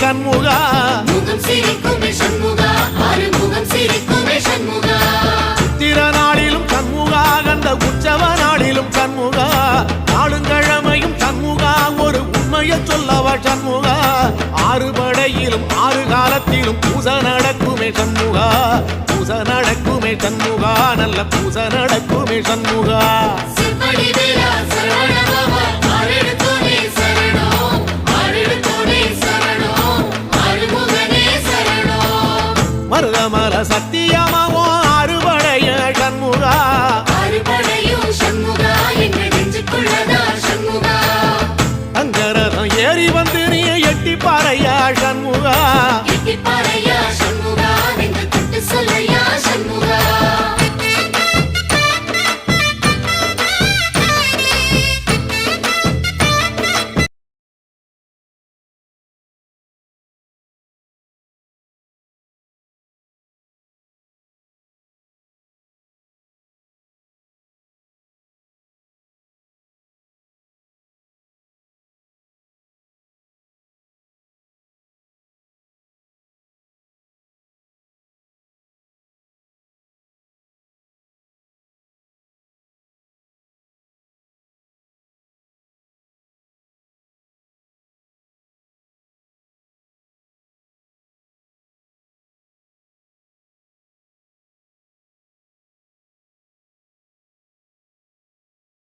சண்முகா முகம் சிரிக்குமே சண்முகா ஆறுமுகம் சிரிக்குமே சண்முகா சித்திர நாளிலும் சண்முகா கந்த உற்சவ நாளிலும் சண்முகா நாளுங்கிழமையும் சண்முகா ஒரு உண்மையை சொல்லவா சண்முகா ஆறு படையிலும் ஆறு காலத்திலும் பூசை நடக்குமே சண்முகா பூசை நடக்குமே சண்முகா நல்ல பூசை நடக்குமே சண்முகா சிவடி வேலா சரவணபவா ஆரெடுத்தோனே சரணம் ஆரெடுத்தோனே சரணம் ஆறுமுகனே சரணம் மருதமல சத்தியமாவோ ஆறுபடைய சண்முகா ஆறுபடையும் சண்முகா எங்கள் நெஞ்சுக்குள்ளதா சண்முகா அங்கரதம் ஏறி வந்து